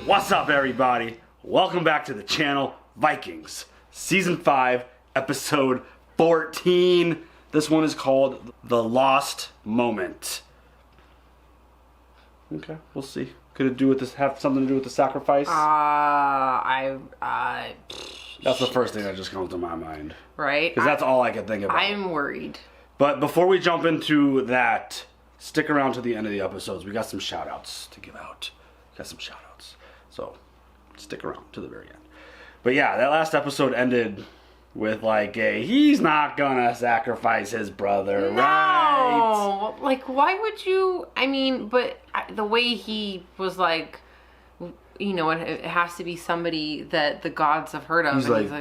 What's up, everybody? Welcome back to the channel, Vikings Season 5, Episode 14. This one is called The Lost Moment. Okay, we'll see. Could it do with this? Have something to do with the sacrifice? That's the first thing that just comes to my mind. Right? Because that's all I can think about. I'm worried. But before we jump into that, stick around to the end of the episodes. We got some shout outs to give out. So stick around to the very end. But yeah, that last episode ended with like he's not gonna sacrifice his brother, right? No! Like, why would you? I mean, but the way he was like, you know, it has to be somebody that the gods have heard of. He's like,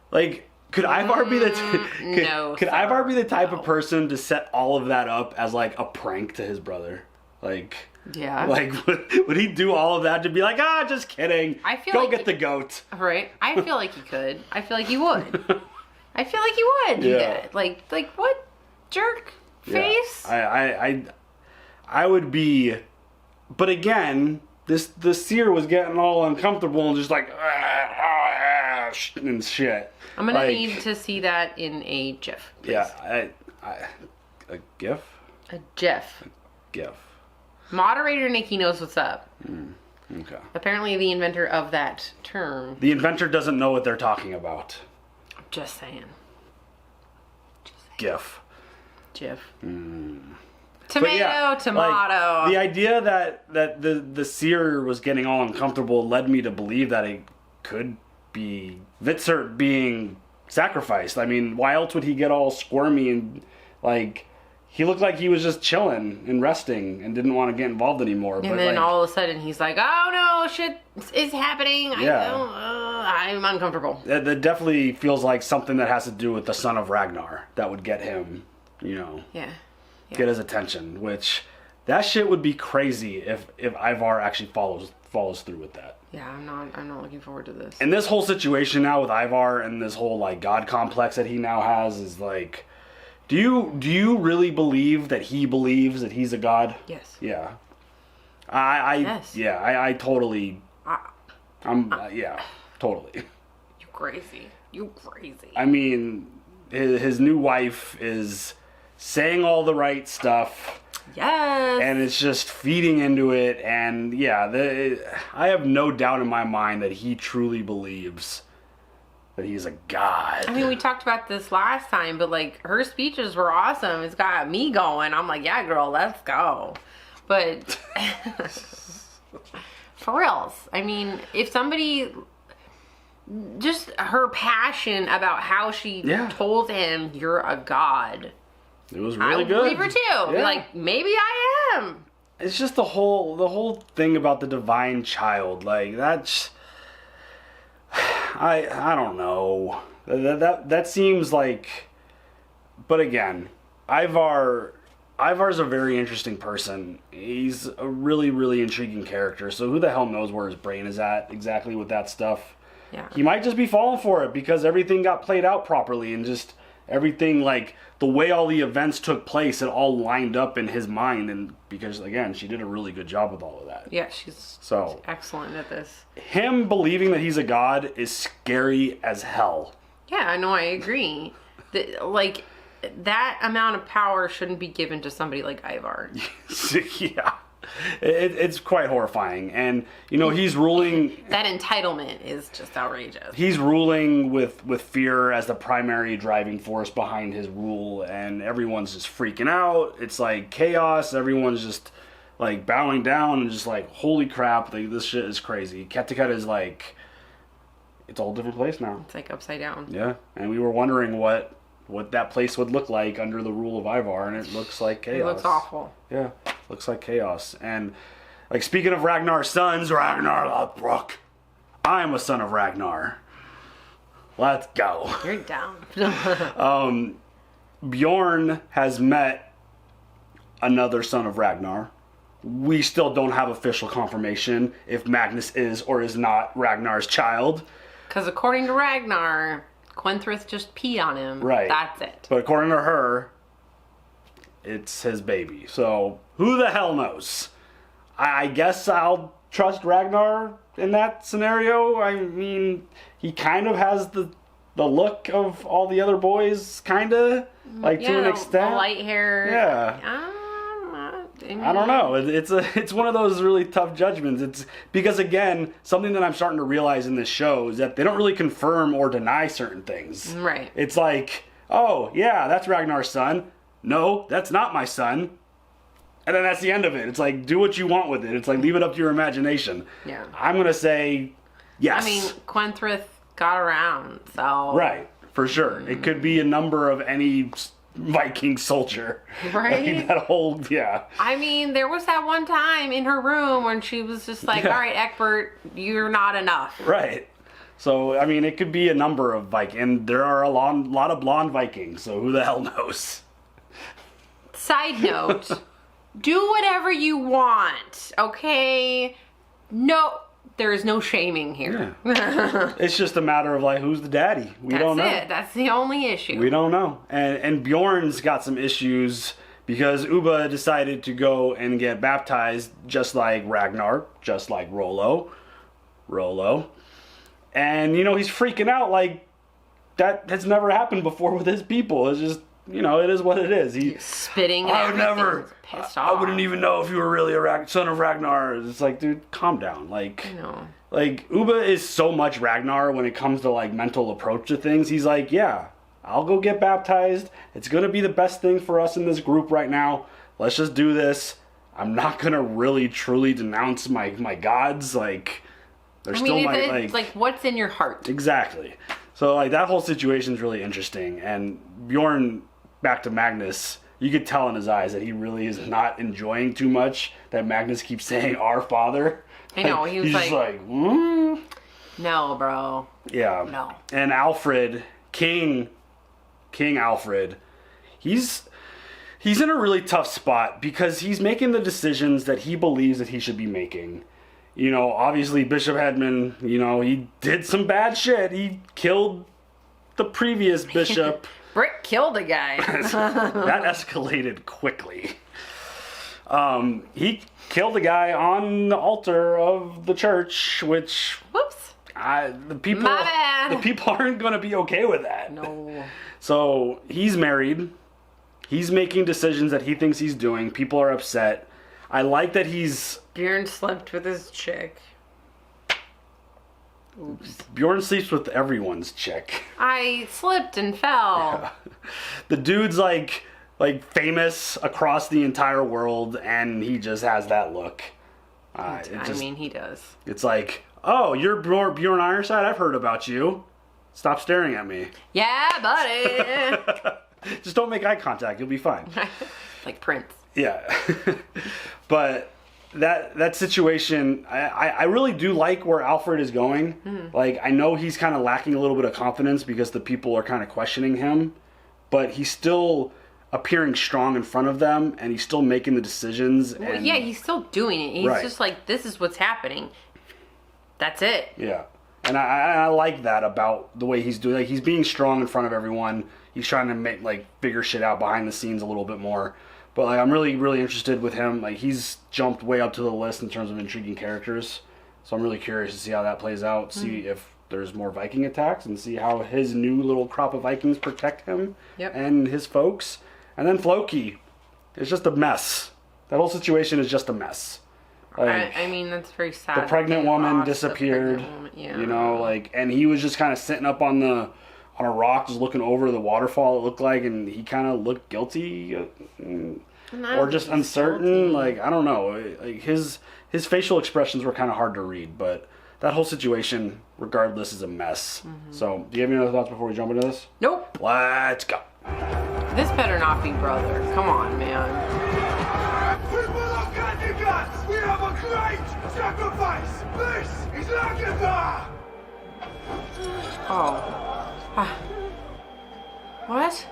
Like, could Ivar be the could Ivar be the type of person to set all of that up as like a prank to his brother? Like, yeah. Like, would he do all of that to be like, just kidding. I feel Go like get the goat. Right. I feel like he could. I feel like he would. I feel like he would do that. Like what? Jerk face? I would be, but again, the seer was getting all uncomfortable and just like, and shit. I'm gonna need to see that in a GIF. Please. Yeah, a GIF? A GIF. GIF. Moderator Neekee knows what's up. Okay. Apparently the inventor of that term. The inventor doesn't know what they're talking about. Just saying. GIF. GIF. Tomato, tomato. Like, the idea that the seer was getting all uncomfortable led me to believe that it could be Vitzert being sacrificed. I mean, why else would he get all squirmy and like... He looked like he was just chilling and resting and didn't want to get involved anymore. And then all of a sudden he's like, oh no, shit is happening. Yeah. I'm uncomfortable. That definitely feels like something that has to do with the Son of Ragnar that would get him, you know, get his attention. Which, that shit would be crazy if Ivar actually follows through with that. Yeah, I'm not looking forward to this. And this whole situation now with Ivar and this whole like God complex that he now has is like... Do you really believe that he believes that he's a god? Yes. Yeah. Yes. Yeah, I totally... yeah, totally. You crazy. You crazy. I mean, his new wife is saying all the right stuff. Yes. And it's just feeding into it. And yeah, I have no doubt in my mind that he truly believes that he's a god. I mean, we talked about this last time, but like her speeches were awesome. It's got me going. I'm like, yeah, girl, let's go. But for reals, I mean, if somebody, just her passion about how she told him you're a god, it was really good. I believe her too. Yeah. Like, maybe I am. It's just the whole thing about the divine child, like that's. I don't know. That seems like... But again, Ivar's a very interesting person. He's a really, really intriguing character. So who the hell knows where his brain is at exactly with that stuff. Yeah. He might just be falling for it because everything got played out properly and just everything, like, the way all the events took place, it all lined up in his mind. And because, again, she did a really good job with all of that. Yeah, she's excellent at this. Him believing that he's a god is scary as hell. Yeah, no, I agree. Like, that amount of power shouldn't be given to somebody like Ivar. Yeah. It's quite horrifying. And, you know, he's ruling... That entitlement is just outrageous. He's ruling with fear as the primary driving force behind his rule. And everyone's just freaking out. It's like chaos. Everyone's just, like, bowing down and just like, holy crap, this shit is crazy. Kattegat is like... It's a whole different place now. It's like upside down. Yeah. And we were wondering what that place would look like under the rule of Ivar, and it looks like chaos. It looks awful. Yeah, looks like chaos. And, like, speaking of Ragnar's sons, Ragnar Lothbrok, I'm a son of Ragnar. Let's go. You're down. Bjorn has met another son of Ragnar. We still don't have official confirmation if Magnus is or is not Ragnar's child. Because according to Ragnar... Quenthrith just peed on him. Right. That's it. But according to her, it's his baby. So who the hell knows? I guess I'll trust Ragnar in that scenario. I mean, he kind of has the look of all the other boys, kind of, like, to an extent. The light hair. Yeah. I don't know. It's one of those really tough judgments. It's because, again, something that I'm starting to realize in this show is that they don't really confirm or deny certain things. Right. It's like, oh, yeah, that's Ragnar's son. No, that's not my son. And then that's the end of it. It's like, do what you want with it. It's like, leave it up to your imagination. Yeah. I'm going to say yes. I mean, Quenthrith got around, so... Right, for sure. It could be a number of any Viking soldier. Right? Like, that whole, yeah. I mean, there was that one time in her room when she was just like, all right, Egbert, you're not enough. Right. So, I mean, it could be a number of Vikings. And there are a lot of blonde Vikings, so who the hell knows? Side note, do whatever you want, okay? No, there is no shaming here. Yeah. It's just a matter of, like, who's the daddy? We don't know. That's it. That's the only issue. We don't know. And Bjorn's got some issues because Ubba decided to go and get baptized just like Ragnar, just like Rollo. And, you know, he's freaking out like that has never happened before with his people. It's just, you know, it is what it is. He's spitting at I would everything. never, Pissed I off. wouldn't even know if you were really a son of Ragnar. It's like, dude, calm down. Like, I know. Like, Ubba is so much Ragnar when it comes to, like, mental approach to things. He's like, yeah, I'll go get baptized. It's going to be the best thing for us in this group right now. Let's just do this. I'm not going to really, truly denounce my gods. Like, they're still it's like, what's in your heart? Exactly. So, like, that whole situation's really interesting. And Bjorn, back to Magnus, you could tell in his eyes that he really is not enjoying too much that Magnus keeps saying, our father. I know, he was he's just like, no, bro. Yeah. No. And Alfred, King Alfred, he's in a really tough spot because he's making the decisions that he believes that he should be making. You know, obviously Bishop Hedman, you know, he did some bad shit. He killed the previous bishop. Brick killed a guy. That escalated quickly. He killed a guy on the altar of the church, which Whoops. the people My bad. the people aren't going to be okay with that. No. So he's married. He's making decisions that he thinks he's doing. People are upset. I like that Bjorn slept with his chick. Oops. Bjorn sleeps with everyone's chick. I slipped and fell. The dude's like famous across the entire world, and he just has that look. He does. It's like, oh, you're Bjorn Ironside? I've heard about you. Stop staring at me. Yeah, buddy. Just don't make eye contact. You'll be fine. Like Prince. Yeah. But that situation, I really do like where Alfred is going. Mm-hmm. Like, I know he's kind of lacking a little bit of confidence because the people are kind of questioning him, but he's still appearing strong in front of them, and he's still making the decisions. Well, and, yeah, he's still doing it. He's Right. just like, this is what's happening. That's it. Yeah. And I like that about the way he's doing. Like, he's being strong in front of everyone. He's trying to make, like, figure shit out behind the scenes a little bit more. But, like, I'm really, really interested with him. Like, he's jumped way up to the list in terms of intriguing characters. So I'm really curious to see how that plays out. See if there's more Viking attacks, and see how his new little crop of Vikings protect him and his folks. And then Floki. It's just a mess. That whole situation is just a mess. Like, I mean, that's very sad. the pregnant They woman lost the disappeared. pregnant woman, yeah. You know, like, and he was just kind of sitting up on a rock, just looking over the waterfall. It looked like, and he kind of looked guilty, or just uncertain. Guilty. Like, I don't know. Like, his facial expressions were kind of hard to read, but that whole situation, regardless, is a mess. So, do you have any other thoughts before we jump into this? Nope. Let's go. This better not be brother. Come on, man. People of Kattegat, we have a great sacrifice! This is Agatha! Oh. Ah. What?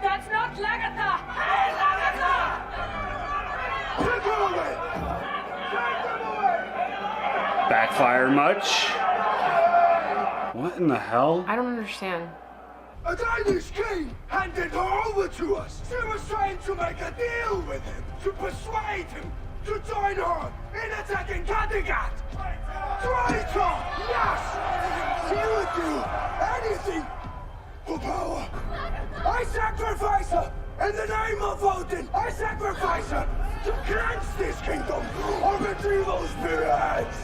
That's not Lagatha! Hey, Lagatha! Take her away! Take them away! Backfire much? What in the hell? I don't understand. A Danish king handed her over to us. She was trying to make a deal with him, to persuade him to join her in attacking Kattegat. Traitor! Yes! She would do anything for power. I sacrifice her in the name of Odin. I sacrifice her to cleanse this kingdom of its evil spirits.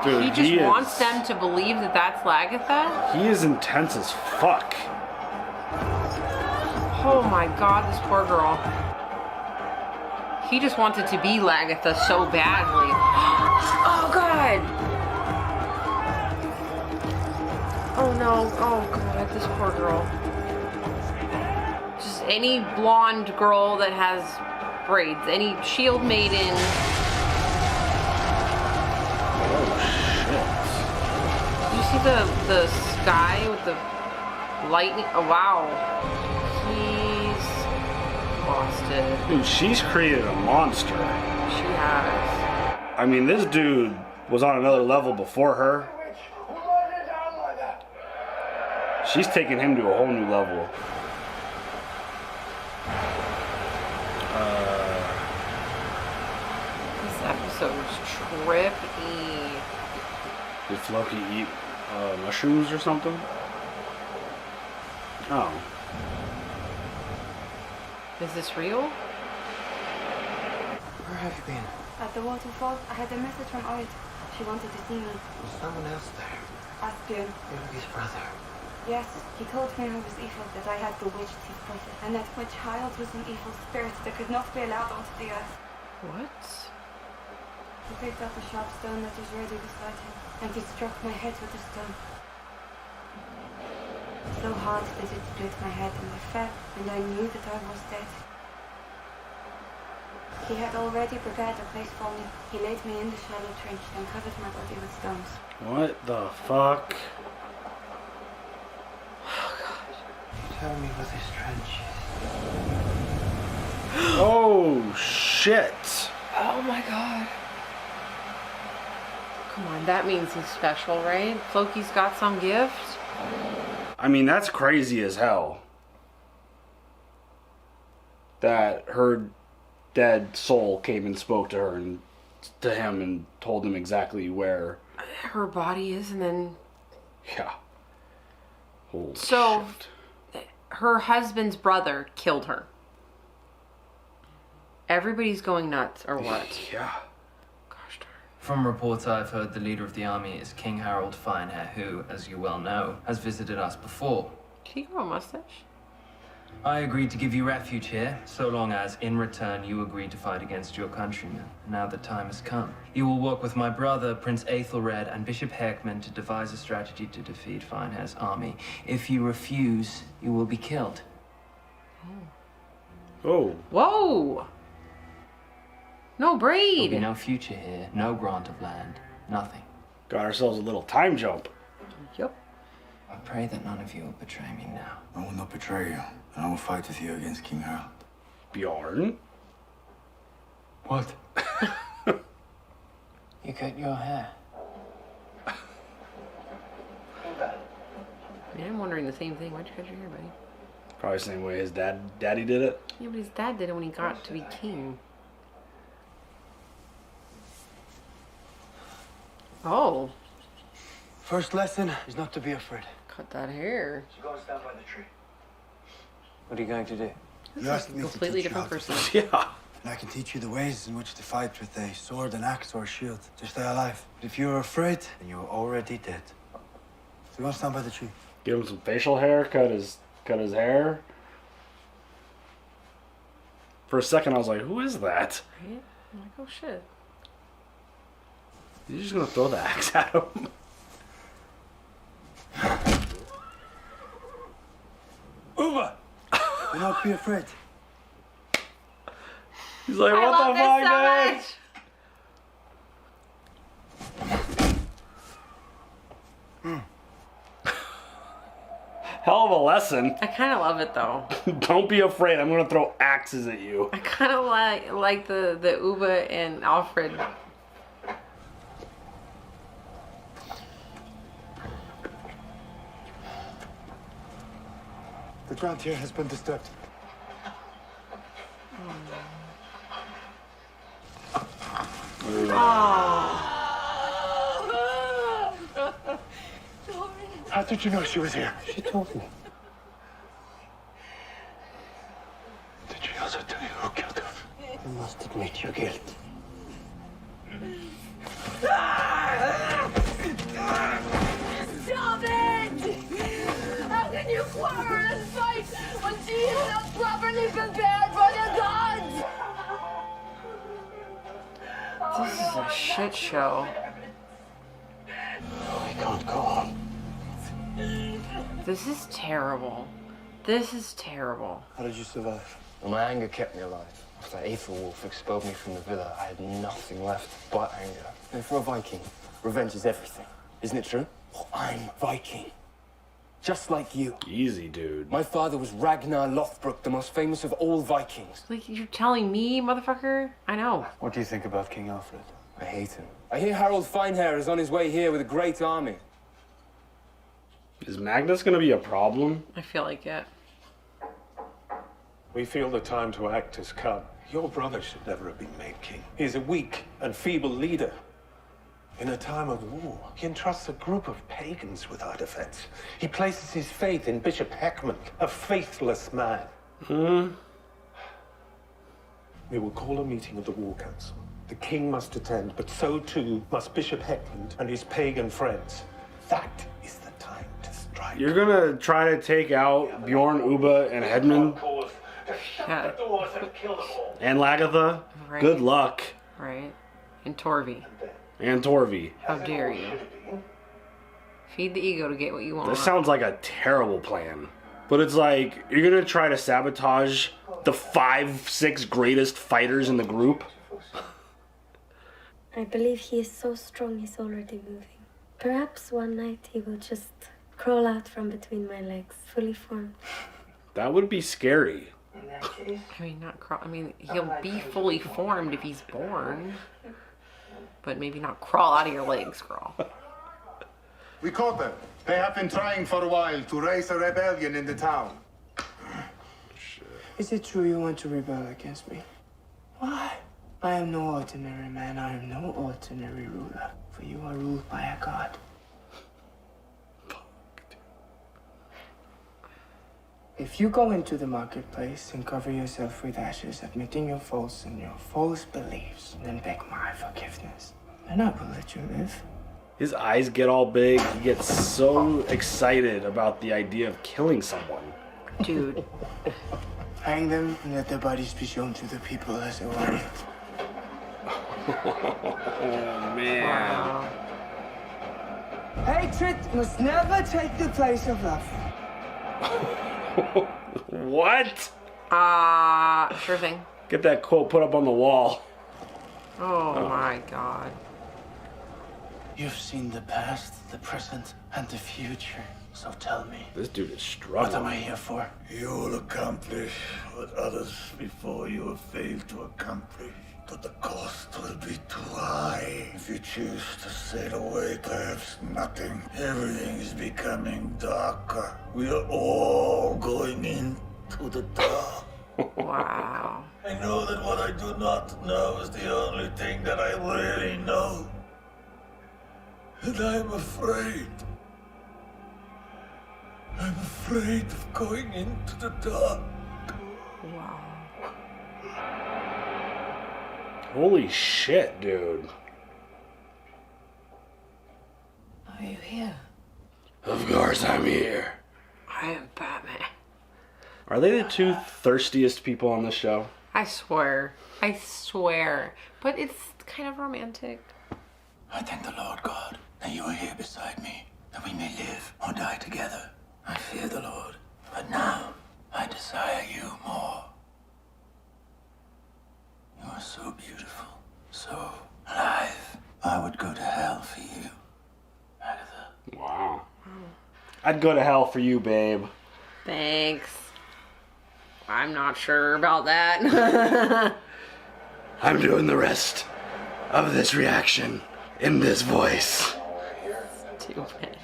Dude, He just wants them to believe that that's Lagatha? He is intense as fuck. Oh my god, this poor girl. He just wanted to be Lagatha so badly. Oh god! Oh no, oh god, this poor girl. Just any blonde girl that has braids, any shield maiden. You see the sky with the lightning? Oh wow. He's lost it. Dude, she's created a monster. She has. I mean, this dude was on another level before her. She's taking him to a whole new level. This episode's trippy. Did Floki eat mushrooms or something? Oh. Is this real? Where have you been? At the waterfall, I had a message from Oid. She wanted to see me. Was someone else there? Asbjörn. Ellyse's brother. Yes, he told me I was evil, that I had bewitched his brother, and that my child was an evil spirit that could not be allowed onto the earth. What? He picked up a sharp stone that was ready beside him, and he struck my head with the stone. So hard that it split my head, and I fell, and I knew that I was dead. He had already prepared a place for me. He laid me in the shallow trench, then covered my body with stones. What the fuck? Tell me what this trench is. Oh, shit. Oh my god. Come on, that means he's special, right? Floki's got some gift. I mean, that's crazy as hell. That her dead soul came and spoke to her and to him and told him exactly where Her body is, and then Yeah. Holy So- shit. her husband's brother killed her. Everybody's going nuts, or what? Yeah. Gosh darn. From reports I've heard, the leader of the army is King Harald Finehair, who, as you well know, has visited us before. Did he grow a mustache? I agreed to give you refuge here, so long as, in return, you agreed to fight against your countrymen. Now the time has come. You will work with my brother, Prince Aethelred, and Bishop Heckman to devise a strategy to defeat Finehair's army. If you refuse, you will be killed. Oh. Whoa! No There will be braid! no future here, no grant of land, nothing. Got ourselves a little time jump. Yep. I pray that none of you will betray me now. I will not betray you, and I will fight with you against King Harald. Bjorn. What? You cut your hair. Yeah, I'm wondering the same thing. Why'd you cut your hair, buddy? Probably the same way his daddy did it. Yeah, but his dad did it when he got to be king. Oh, First lesson is not to be afraid. cut that hair. So go and stand by the tree. What are you going to do? You asked me to Completely teach you how different to person. fight, Yeah. and I can teach you the ways in which to fight with a sword, an axe, or a shield to stay alive. But if you're afraid, then you're already dead. So go and stand by the tree. Give him some facial hair, cut his hair. For a second I was like, who is that? Right? I'm like, oh shit. You're just gonna throw the axe at him. Uva! Do not be afraid. He's like, I what love the fuck, this so dude? much! Hell of a lesson. I kind of love it though. Don't be afraid. I'm gonna throw axes at you. I kind of like the Uba and Alfred. The ground here has been disturbed. How did you know she was here? She told me. Did she also tell you who killed her? You must admit your guilt. Stop it! How can you quarrel and fight when she is not properly prepared for the gods? This is a shit show. We can't go on. This is terrible. This is terrible. How did you survive? Well, my anger kept me alive. After Aethelwolf expelled me from the villa, I had nothing left but anger. And for a Viking, revenge is everything. Isn't it true? Well, I'm Viking. Just like you. Easy, dude. My father was Ragnar Lothbrok, the most famous of all Vikings. Like, you're telling me, motherfucker? I know. What do you think about King Alfred? I hate him. I hear Harald Finehair is on his way here with a great army. Is Magnus gonna be a problem? I feel like it. We feel the time to act has come. Your brother should never have been made king. He is a weak and feeble leader. In a time of war, he entrusts a group of pagans with our defense. He places his faith in Bishop Heckman, a faithless man. We will call a meeting of the War Council. The king must attend, but so too must Bishop Heckman and his pagan friends. That is the time to strike. You're gonna try to take out Bjorn, Uba, and Hedman Yeah. and Lagatha? Right. Good luck. Right? And Torvi. And Torvi. How dare you? Feed the ego to get what you want. This sounds like a terrible plan. But it's like, you're gonna try to sabotage the 5-6 greatest fighters in the group? I believe he is so strong he's already moving. Perhaps one night he will just crawl out from between my legs, fully formed. That would be scary. I mean, not crawl. I mean, he'll be fully formed if he's born. But maybe not crawl out of your legs, girl. We caught them. They have been trying for a while to raise a rebellion in the town. Is it true you want to rebel against me? Why? I am no ordinary man. I am no ordinary ruler. For you are ruled by a god. If you go into the marketplace and cover yourself with ashes, admitting your faults and your false beliefs, and then beg my forgiveness, then I will let you live. His eyes get all big. He gets so excited about the idea of killing someone. Dude. Hang them and let their bodies be shown to the people as they want it. Oh, man. Hatred must never take the place of love. What? Sure thing. Get that quote put up on the wall. Oh my god. You've seen the past, the present, and the future. So tell me, This dude is what am struggling. I here for? You will accomplish what others before you have failed to accomplish. But the cost will be too high. If you choose to sail away, perhaps nothing. Everything is becoming darker. We are all going into the dark. Wow. I know that what I do not know is the only thing that I really know. And I'm afraid. I'm afraid of going into the dark. Wow. Holy shit, dude. Are you here? Of course I'm here. I am Batman. Are they the two thirstiest people on this show? I swear. I swear. But it's kind of romantic. I thank the Lord God that you are here beside me, that we may live or die together. I fear the Lord, but now I desire you more. You are so beautiful, so alive. I would go to hell for you, Agatha. Wow. I'd go to hell for you, babe. Thanks. I'm not sure about that. I'm doing the rest of this reaction in this voice. Stupid.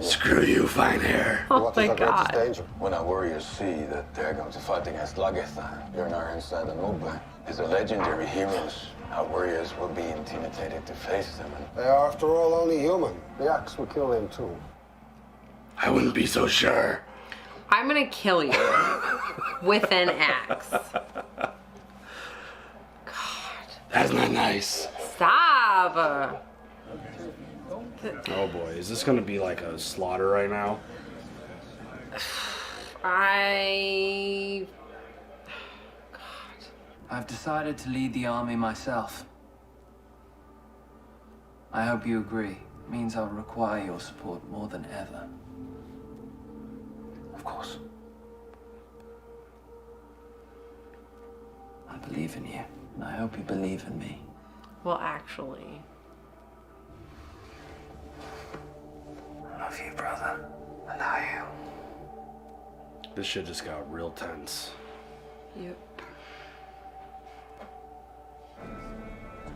Screw you, fine hair. Oh What my is our greatest god. danger? When our warriors see that they're going to fight against Lagertha, Bjornar and Ubbe. These are legendary heroes. Our warriors will be intimidated to face them. They are, after all, only human. The axe will kill them too. I wouldn't be so sure. I'm gonna kill you with an axe. That's not nice. Stop. Oh boy, is this gonna be like a slaughter right now? I've decided to lead the army myself. I hope you agree. It means I'll require your support more than ever. Of course. I believe in you, and I hope you believe in me. Well, actually. I love you, brother. And I This shit just got real tense. Yep.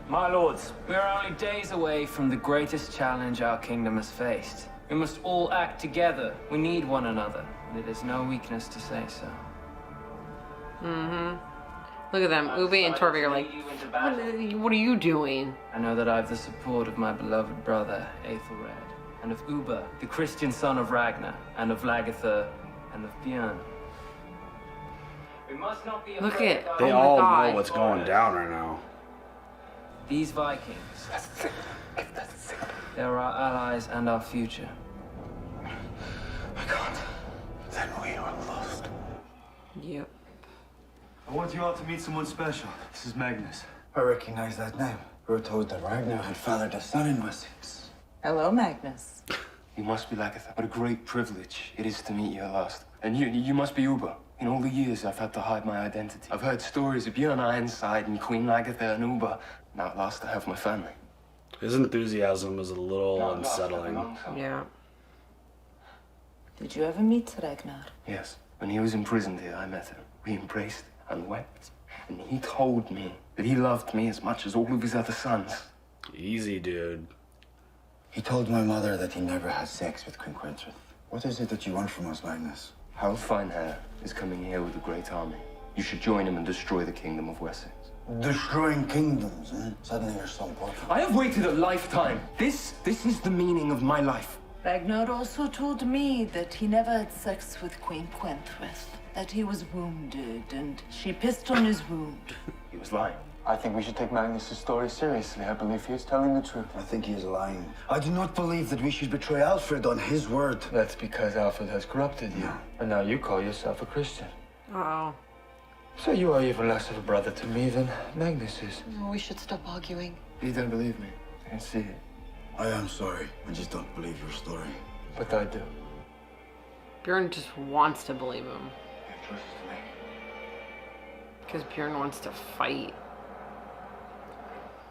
My lords, we are only days away from the greatest challenge our kingdom has faced. We must all act together. We need one another, and it is no weakness to say so. Mm-hmm. Look at them. Ube and Torvi are like, what are you doing? I know that I have the support of my beloved brother, Aethelred, and of Ubbe, the Christian son of Ragnar, and of Lagertha, and of Bjorn. We must not be Look afraid at, of They oh my all god. know what's going down right now. These Vikings. They're our allies and our future. I can't. Then we are lost. Yep. I want you all to meet someone special. This is Magnus. I recognize that name. We were told that Ragnar had fathered a son in Wessex. Hello, Magnus. You must be Lagertha. What a great privilege it is to meet you at last. And you must be Ubbe. In all the years I've had to hide my identity. I've heard stories of Bjorn Ironside and Queen Lagertha and Ubbe. Now at last I have my family. His enthusiasm is a little unsettling. Yeah. Did you ever meet Ragnar? Yes. When he was imprisoned here, I met him. We embraced and wept. And he told me that he loved me as much as all of his other sons. Easy, dude. He told my mother that he never had sex with Queen Quentrith. What is it that you want from us, Magnus? Harald Finehair is coming here with a great army. You should join him and destroy the kingdom of Wessex. Destroying kingdoms, eh? Suddenly you're so important. I have waited a lifetime. This is the meaning of my life. Ragnar also told me that he never had sex with Queen Quentrith, that he was wounded and she pissed on his wound. He was lying. I think we should take Magnus' story seriously. I believe he is telling the truth. I think he is lying. I do not believe that we should betray Alfred on his word. That's because Alfred has corrupted you. And now you call yourself a Christian. Oh. So you are even less of a brother to me than Magnus is. We should stop arguing. You don't believe me. I can see it. I am sorry. I just don't believe your story. But I do. Bjorn just wants to believe him. Trust me. Because Bjorn wants to fight.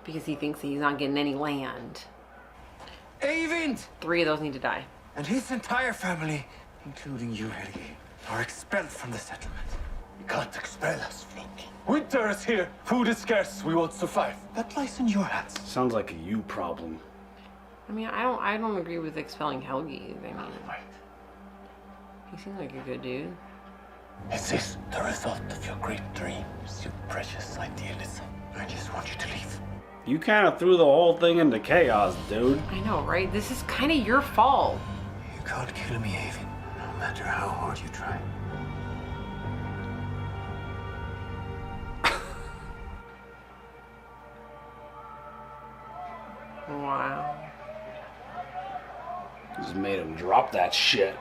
Because he thinks he's not getting any land. Eyvind! 3 of those need to die. And his entire family, including you, Helgi, are expelled from the settlement. You can't expel us, Floki. Winter is here. Food is scarce. We won't survive. That lies in your hands. Sounds like a you problem. I mean, I don't agree with expelling Helgi. I mean, he seems like a good dude. Is this the result of your great dreams, you precious idealism? I just want you to leave. You kind of threw the whole thing into chaos, dude. I know, right? This is kind of your fault. You can't kill me, Eyvind, no matter how hard you try. Wow. Just made him drop that shit.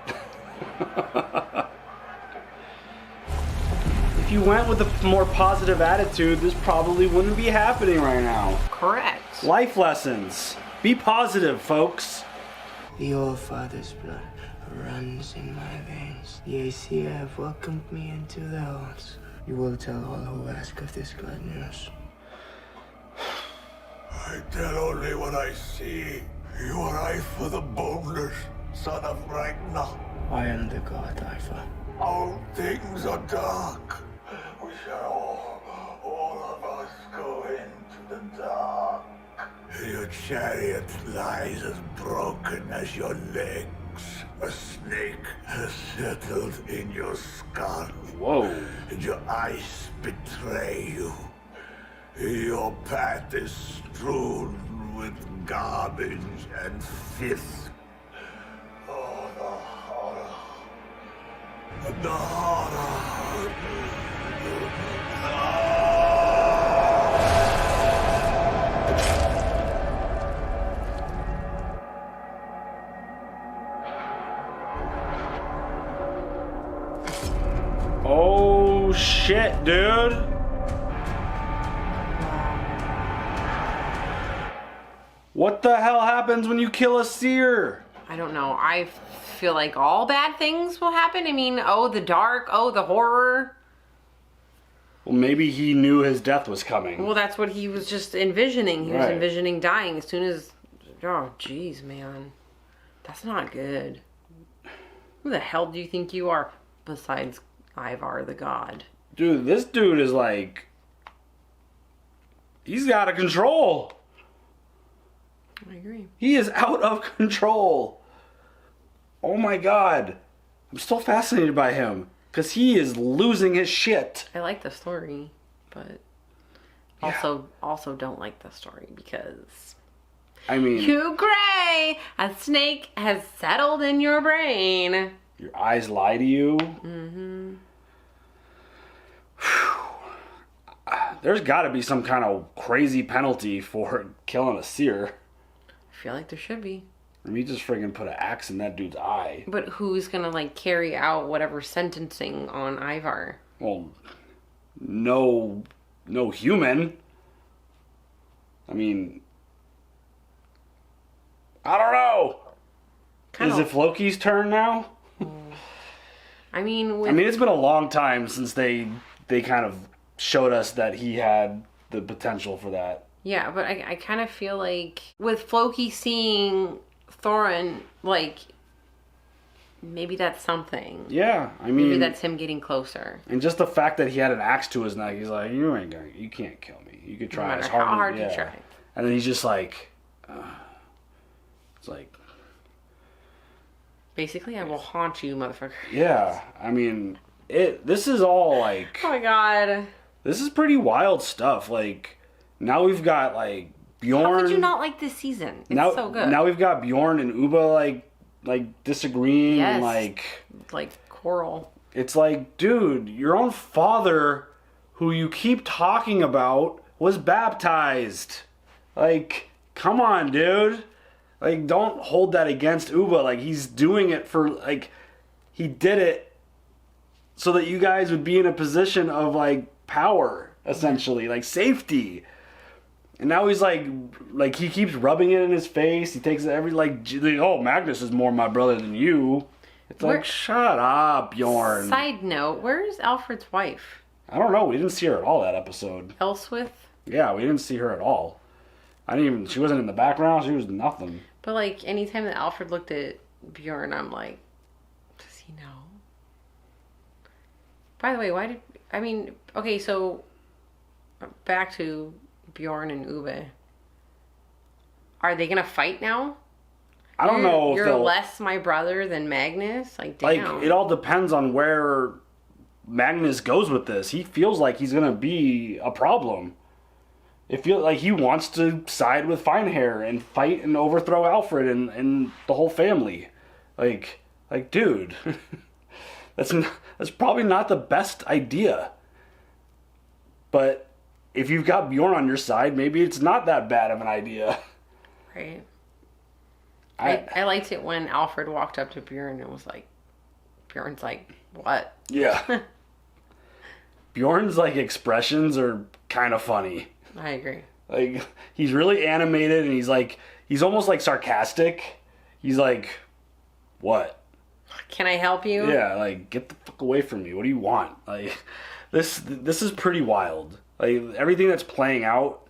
If you went with a more positive attitude, this probably wouldn't be happening right now. Correct. Life lessons. Be positive, folks. The old father's blood runs in my veins. The Aesir have welcomed me into their halls. You will tell all who ask of this glad news. I tell only what I see. You are Ivar the Boneless, son of Ragnar. I am the god, Ivar. All things are dark. We shall all of us go into the dark. Your chariot lies as broken as your legs. A snake has settled in your skull. Whoa. And your eyes betray you. Your path is strewn with garbage and filth. Oh, the horror. The horror. Oh shit, dude. What the hell happens when you kill a seer? I don't know. I feel like all bad things will happen. I mean, oh, the dark, oh, the horror. Well, maybe he knew his death was coming. Well, that's what he was just envisioning. He was Right. envisioning dying as soon as... Oh, jeez, man. That's not good. Who the hell do you think you are besides Ivar the God? Dude, this dude is like... He's out of control. I agree. He is out of control. Oh my god. I'm still fascinated by him. Because he is losing his shit. I like the story, but also don't like the story because... I mean... You gray! A snake has settled in your brain. Your eyes lie to you. Mm-hmm. There's got to be some kind of crazy penalty for killing a seer. I feel like there should be. I mean, you just friggin' put an axe in that dude's eye. But who's gonna, like, carry out whatever sentencing on Ivar? Well, no human. I mean, I don't know. Is it Floki's turn now? I mean, it's been a long time since they kind of showed us that he had the potential for that. Yeah, but I kind of feel like with Floki seeing Thorin, like, maybe that's something. Yeah, I mean... Maybe that's him getting closer. And just the fact that he had an axe to his neck, he's like, you can't kill me. You could try as hard, how hard you try. And then he's just like... it's like... Basically, I will haunt you, motherfucker. Yeah, I mean, this is all like... Oh my god. This is pretty wild stuff. Like, now we've got, like, Bjorn... How could you not like this season? It's so good. Now we've got Bjorn and Ubba, like disagreeing. Yes. And, like, quarrel. It's like, dude, your own father, who you keep talking about, was baptized. Like, come on, dude. Like, don't hold that against Ubba. Like, he's doing it for, like, he did it so that you guys would be in a position of, like, power, essentially. Like, safety. And now he's like he keeps rubbing it in his face. He takes every, oh, Magnus is more my brother than you. It's like, shut up, Bjorn. Side note, where's Alfred's wife? I don't know. We didn't see her at all that episode. Elswith? Yeah, we didn't see her at all. She wasn't in the background. She was nothing. But, like, anytime that Alfred looked at Bjorn, I'm like, does he know? By the way, okay, so back to Bjorn and Ubbe. Are they gonna fight now? I don't know if you're less my brother than Magnus? Like, damn. Like, it all depends on where Magnus goes with this. He feels like he's gonna be a problem. It feels like he wants to side with Finehair and fight and overthrow Alfred and the whole family. Like, dude, that's probably not the best idea. But if you've got Bjorn on your side, maybe it's not that bad of an idea. Right. I liked it when Alfred walked up to Bjorn and was like, Bjorn's like, what? Yeah. Bjorn's, like, expressions are kind of funny. I agree. Like, he's really animated and he's almost, like, sarcastic. He's like, what? Can I help you? Yeah, like, get the fuck away from me. What do you want? Like, this is pretty wild. Like, everything that's playing out.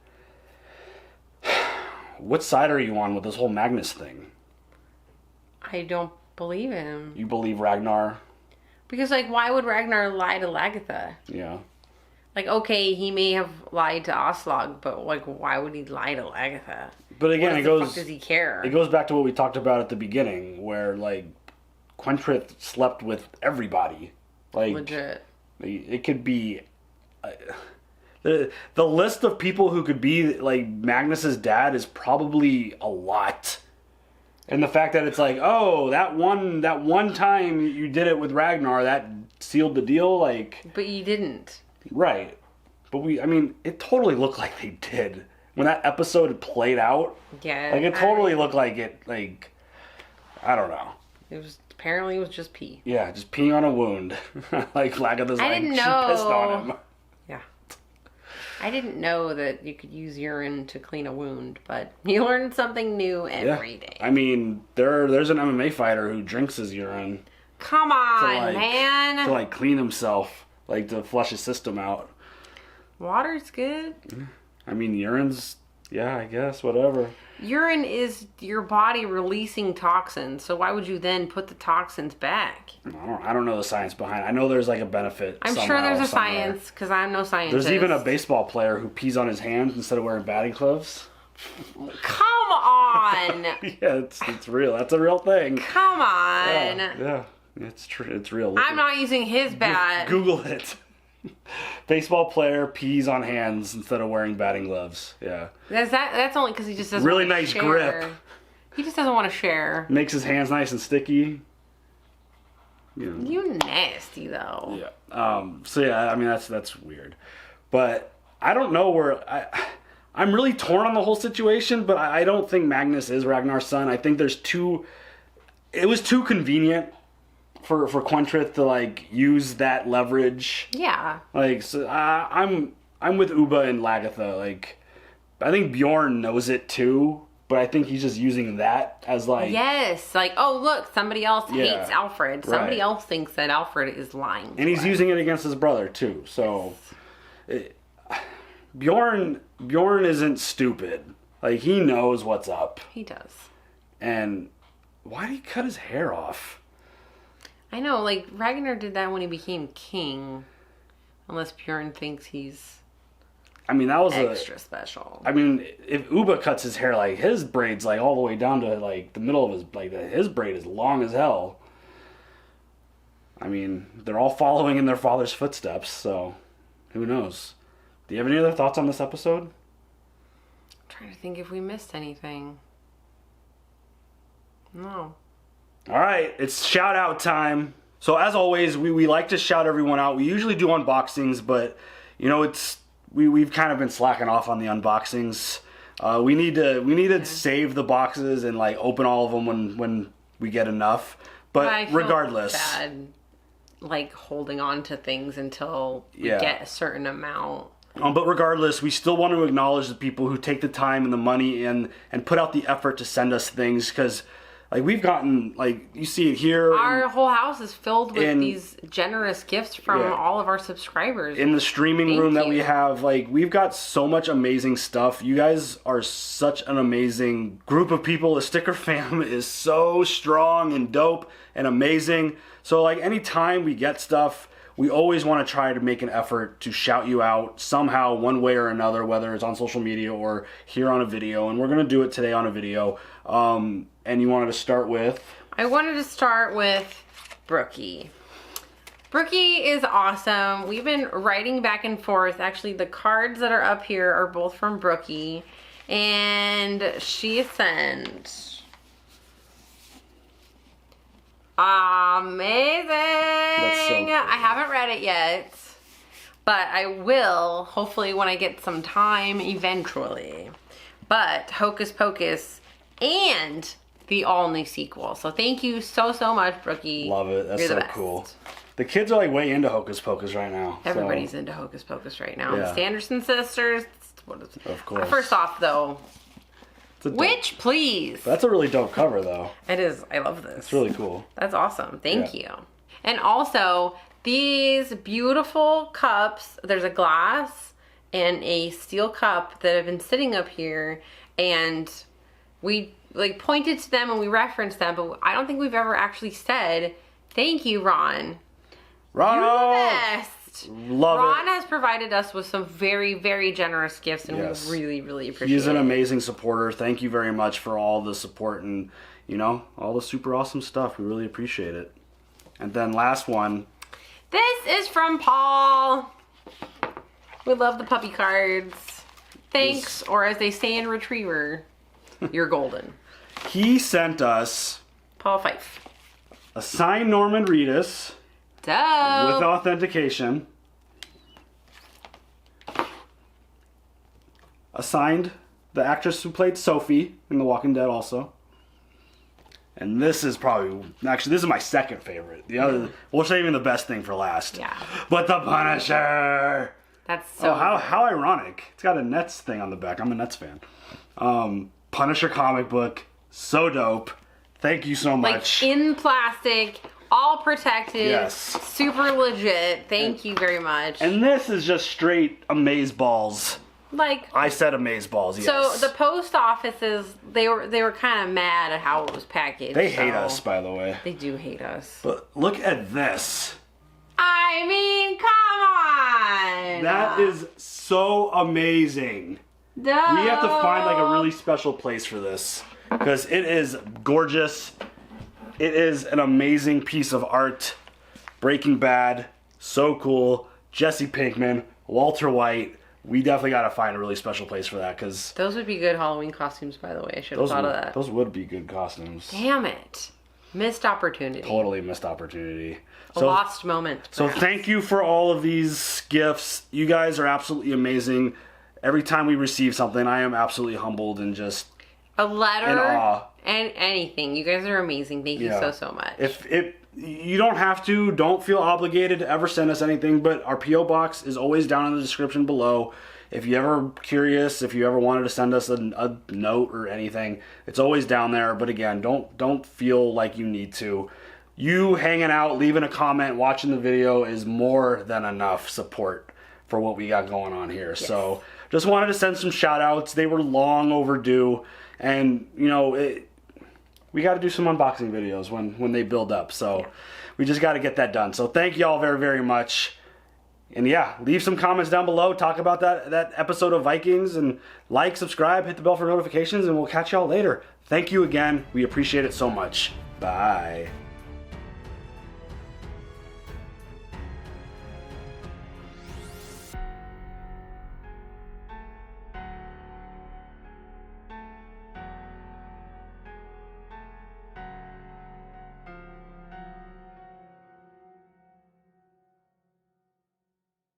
What side are you on with this whole Magnus thing? I don't believe him. You believe Ragnar? Because, like, why would Ragnar lie to Lagertha? Yeah. Like, okay, he may have lied to Aslog, but, like, why would he lie to Lagertha? But again, what the fuck does he care? It goes back to what we talked about at the beginning, where, like, Quentrith slept with everybody. Like, legit. It could be the list of people who could be like Magnus's dad is probably a lot. And the fact that it's like, oh, that one time you did it with Ragnar, that sealed the deal, like. But you didn't. Right. But it totally looked like they did. When that episode played out. Yeah. Like, it totally looked like it, like, I don't know. Apparently it was just pee. Yeah, just peeing on a wound. Like, Lagatha's like, she pissed on him. Yeah. I didn't know that you could use urine to clean a wound, but you learn something new every day. I mean, there's an MMA fighter who drinks his urine. Come on, man. To, like, clean himself. Like, to flush his system out. Water's good. I mean, urine's, yeah, I guess, whatever. Urine is your body releasing toxins, so why would you then put the toxins back? I don't know the science behind it. I know there's like a benefit. I'm sure there's a science, because I'm no scientist. There's even a baseball player who pees on his hands instead of wearing batting gloves. Come on! Yeah, it's real. That's a real thing. Come on! Yeah, it's true. It's real. I'm not using his bat. Google it. Baseball player pees on hands instead of wearing batting gloves. Yeah. That's only because he just doesn't really want to nice share. grip. He just doesn't want to share. Makes his hands nice and sticky. You nasty though. Yeah. So yeah, I mean that's weird, but I don't know where I'm really torn on the whole situation. But I don't think Magnus is Ragnar's son. I think it was too convenient for Quentrith to like use that leverage. Yeah. Like, so I'm with Ubba and Lagatha. Like, I think Bjorn knows it too, but I think he's just using that as like. Yes, like, oh look, somebody else hates Alfred. Somebody Right. else thinks that Alfred is lying. And he's using it against his brother too. So, Bjorn isn't stupid. Like, he knows what's up. He does. And why did he cut his hair off? I know, like, Ragnar did that when he became king. Unless Bjorn thinks he's I mean, that was extra special. I mean, if Ubba cuts his hair, like, his braid's, like, all the way down to, like, the middle of his, like, his braid is long as hell. I mean, they're all following in their father's footsteps, so who knows? Do you have any other thoughts on this episode? I'm trying to think if we missed anything. No. All right, it's shout out time. So as always, we like to shout everyone out. We usually do unboxings, but you know we've kind of been slacking off on the unboxings. We need to save the boxes and like open all of them when we get enough. But I feel regardless, bad, like holding on to things until we get a certain amount. But regardless, we still want to acknowledge the people who take the time and the money and put out the effort to send us things, because like we've gotten, like, you see it here. Our whole house is filled with these generous gifts from all of our subscribers. In the streaming room that we have, like, we've got so much amazing stuff. You guys are such an amazing group of people. The sticker fam is so strong and dope and amazing. So, like, anytime we get stuff, we always want to try to make an effort to shout you out somehow, one way or another, whether it's on social media or here on a video. And we're going to do it today on a video. And you wanted to start with? I wanted to start with Brookie. Brookie is awesome. We've been writing back and forth. Actually, the cards that are up here are both from Brookie. And she sent amazing. That's so cool. I haven't read it yet, but I will, hopefully when I get some time eventually. But Hocus Pocus and the all-new sequel. So thank you so much, Brookie. Love it. That's You're the so best. cool. The kids are like way into Hocus Pocus right now. Everybody's into Hocus Pocus right now. Yeah. The Sanderson sisters. What is it? Of course. First off, though, It's a dope- Witch, please. That's a really dope cover, though. It is. I love this. It's really cool. That's awesome. Thank you. And also, these beautiful cups. There's a glass and a steel cup that have been sitting up here, and we like pointed to them and we referenced them, but I don't think we've ever actually said thank you, Ron. Ron, you're the best. Love Ron it. has provided us with some very, very generous gifts, and Yes. we really, really appreciate it. He's an amazing supporter. Thank you very much for all the support and you know, all the super awesome stuff. We really appreciate it. And then last one. This is from Paul. We love the puppy cards. Thanks, or as they say in Retriever, you're golden. He sent us Paul Fife. a signed Norman Reedus Dope. with authentication. Assigned the actress who played Sophie in The Walking Dead also. And this is probably, actually this is my second favorite. The other, we're saving the best thing for last. Yeah. But the Punisher! That's so how ironic. It's got a Nets thing on the back. I'm a Nets fan. Punisher comic book. So dope. Thank you so much. Like in plastic, all protected. Yes. Super legit. Thank you very much. And this is just straight amazeballs. Like, I said amazeballs, yes. so the post offices, they were kind of mad at how it was packaged. They hate us, by the way. They do hate us. But look at this. I mean, come on. That is so amazing. No. We have to find like a really special place for this because it is gorgeous. It is an amazing piece of art. Breaking Bad, so cool. Jesse Pinkman, Walter White. We definitely got to find a really special place for that because those would be good Halloween costumes, by the way. I should have thought of that. Those would be good costumes. Damn it. Missed opportunity. Totally missed opportunity. A lost moment. So thank you for all of these gifts. You guys are absolutely amazing. Every time we receive something, I am absolutely humbled and just a letter in awe. And anything. You guys are amazing. Thank you so much. If you don't have to, don't feel obligated to ever send us anything, but our P.O. box is always down in the description below. If you ever curious, if you ever wanted to send us a note or anything, it's always down there. But again, don't feel like you need to. You hanging out, leaving a comment, watching the video is more than enough support for what we got going on here. Yes. So just wanted to send some shout outs. They were long overdue. And, you know, we got to do some unboxing videos when they build up. So we just got to get that done. So thank you all very, very much. And yeah, leave some comments down below. Talk about that episode of Vikings. And like, subscribe, hit the bell for notifications. And we'll catch y'all later. Thank you again. We appreciate it so much. Bye.